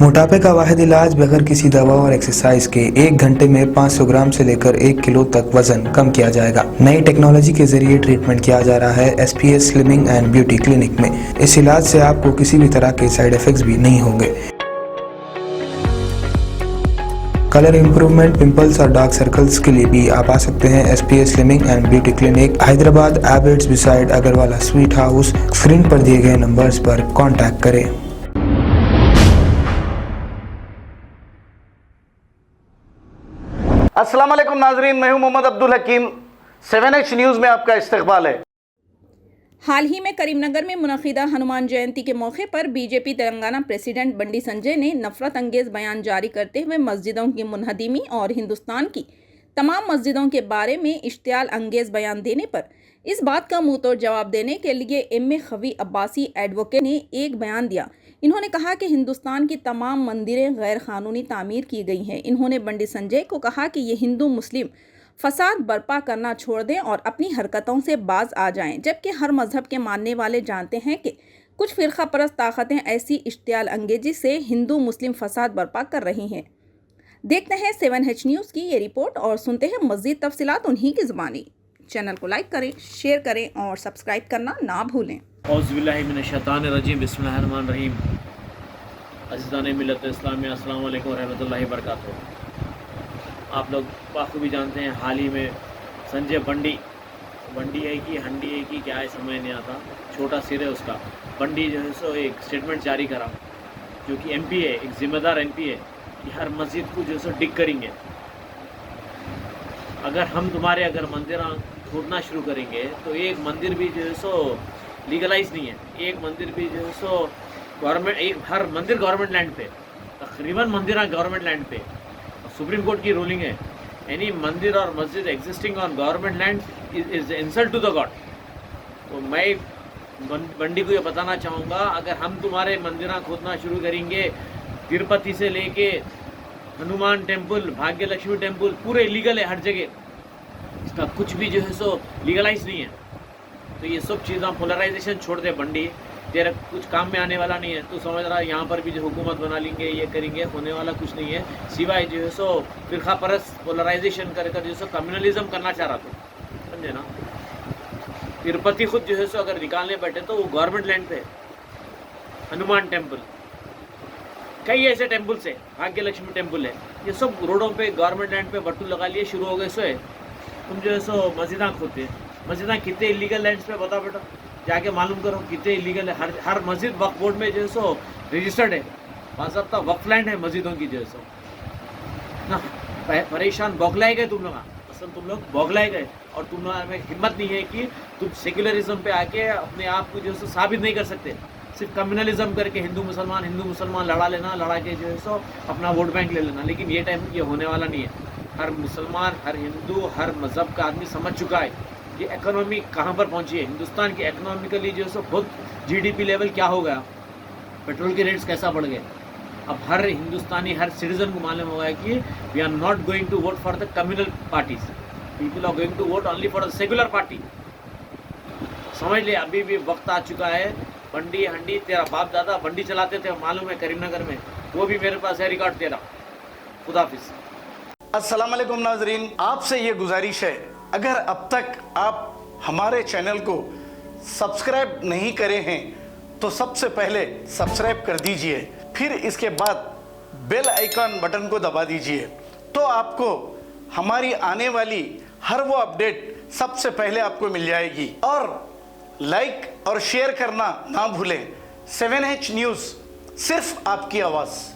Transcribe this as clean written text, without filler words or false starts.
मोटापे का वाहिद इलाज बगैर किसी दवा और एक्सरसाइज के 1 घंटे में 500 ग्राम से लेकर 1 किलो तक वजन कम किया जाएगा। नई टेक्नोलॉजी के जरिए ट्रीटमेंट किया जा रहा है SPS slimming and beauty clinic में। इस इलाज से आपको किसी भी तरह के साइड इफेक्ट्स भी नहीं होंगे। कलर इंप्रूवमेंट, पिंपल्स और डार्क सर्कल्स के लिए भी आप आ सकते हैं SPS slimming and beauty clinic, Hyderabad, एबर्ट्स beside Agarwala sweet house. Screen पर दिए गए नंबर्स पर कॉन्टैक्ट करें। अस्सलाम वालेकुम नाजरीन, मैं हूं मोहम्मद अब्दुल हकीम। 7H न्यूज़ में आपका इस्तकबाल है। हाल ही में करीमनगर में मुनक़िदा हनुमान जयंती के मौके पर बीजेपी तेलंगाना प्रेसिडेंट बंडी संजय ने नफरत अंगेज बयान जारी करते हुए मस्जिदों की मुनहदमी और हिंदुस्तान की तमाम मस्जिदों के बारे में इश्तियाल अंगेज बयान देने पर इस बात का मुंह तोड़ जवाब देने के लिए MA खवी अब्बासी एडवोकेट ने एक बयान दिया। इन्होंने कहा कि हिंदुस्तान की तमाम मंदिरें गैर कानूनी तामीर की गई हैं। इन्होंने बंडी संजय को कहा कि ये हिंदू मुस्लिम फसाद बर्पा करना छोड़ दें और अपनी हरकतों से बाज आ जाएं, जबकि हर मजहब के मानने वाले जानते हैं कि कुछ फ़िरका परस्त ताकतें ऐसी इश्तियाल अंगेजी से हिंदू मुस्लिम फसाद बर्पा कर रही हैं। देखते हैं 7H न्यूज़ की ये रिपोर्ट और सुनते हैं मज़ीद तफसीलात उन्हीं की ज़ुबानी। चैनल को लाइक करें, शेयर करें और सब्सक्राइब करना ना भूलें। औज़ुबिल्लाहिमिनश्शैतानिर्रजीम, बिस्मिल्लाहिर्रहमानिर्रहीम। अज़ीज़ान मिल्लत इस्लामिया, अस्सलामु अलैकुम रहमतुल्लाहि व बरकातुहू। आप लोग बाखूबी जानते हैं, हाल ही में संजय बंडी है कि हंडी है कि क्या है समझ नहीं आता, छोटा सिर है उसका। बंडी जो है सो एक स्टेटमेंट जारी करा, जो कि MP है, एक ज़िम्मेदार MP है, कि हर मस्जिद को जो है सो डिग करेंगे। अगर मंदिर खोदना शुरू करेंगे तो एक मंदिर भी जो है सो लीगलाइज नहीं है। एक मंदिर भी जो है सो गवर्नमेंट, हर मंदिर गवर्नमेंट लैंड पे, तकरीबन मंदिर गवर्नमेंट लैंड पे। सुप्रीम कोर्ट की रूलिंग है, एनी मंदिर और मस्जिद existing on government land is insult to the god. तो मैं बंडी को ये बताना चाहूँगा, अगर हम तुम्हारे मंदिर खोदना शुरू करेंगे, तिरुपति से लेके हनुमान टेम्पल, भाग्य लक्ष्मी टेम्पल, पूरे इलीगल है हर जगह। इसका कुछ भी जो है सो लीगलाइज नहीं है। तो ये सब चीज़ें, पोलराइजेशन छोड़ दे बंडी, तेरा कुछ काम में आने वाला नहीं है। तो समझ रहा है यहाँ पर भी जो हुकूमत बना लेंगे, ये करेंगे, होने वाला कुछ नहीं है, सिवाय जो है सो फिरका परस्त पोलराइजेशन कर जो है सो कम्युनलिज्म करना चाह रहा था, समझे ना। तिरुपति खुद जो है सो अगर निकालने बैठे तो वो गवर्नमेंट लैंड पे है। हनुमान टेम्पल, कई ऐसे टेम्पल्स है, भाग्य लक्ष्मी टेम्पल है, ये सब रोडों पे गवर्नमेंट लैंड पे बट्टू लगा लिए, शुरू हो गए। सो है तुम जो है सो मस्जिदां खोदते हैं। मस्जिदां कितने इलीगल लैंड्स पे बताओ बेटा, जाके मालूम करो कितने इलीगल है। हर मस्जिद वक्फ बोर्ड में जो है सो रजिस्टर्ड है, बाज़ाब्ता वक्फ लैंड है मस्जिदों की जो है सो ना। परेशान बौखलाए गए तुम लोग, असल तुम लोग बौखलाए गए, और तुम लोग में हिम्मत नहीं है कि तुम सेक्युलरिज्म पे आके अपने आप को जो है सो साबित नहीं कर सकते। सिर्फ कम्युनलिज्म करके हिंदू मुसलमान लड़ा के जो है सो अपना वोट बैंक ले लेना। लेकिन ये टाइम ये होने वाला नहीं है। हर मुसलमान, हर हिंदू, हर मज़हब का आदमी समझ चुका है कि इकोनॉमी कहाँ पर पहुँची है। हिंदुस्तान की इकोनॉमिकली जो है सो बहुत GDP लेवल क्या हो गया, पेट्रोल के रेट्स कैसा बढ़ गए। अब हर हिंदुस्तानी, हर सिटीजन को मालूम होगा कि we are not going to vote for the communal parties, people are going to vote only for the secular party. समझ ले, अभी भी वक्त आ चुका है। बंडी हंडी, तेरा बाप दादा बंडी चलाते थे, मालूम है, करीमनगर में, वो भी मेरे पास है रिकॉर्ड तेरा। खुदाफिज। अस्सलाम वालेकुम नाजरीन, आपसे ये गुजारिश है, अगर अब तक आप हमारे चैनल को सब्सक्राइब नहीं करे हैं तो सबसे पहले सब्सक्राइब कर दीजिए, फिर इसके बाद बेल आइकन बटन को दबा दीजिए, तो आपको हमारी आने वाली हर वो अपडेट सबसे पहले आपको मिल जाएगी। और लाइक और शेयर करना ना भूलें। 7H न्यूज़, सिर्फ आपकी आवाज़।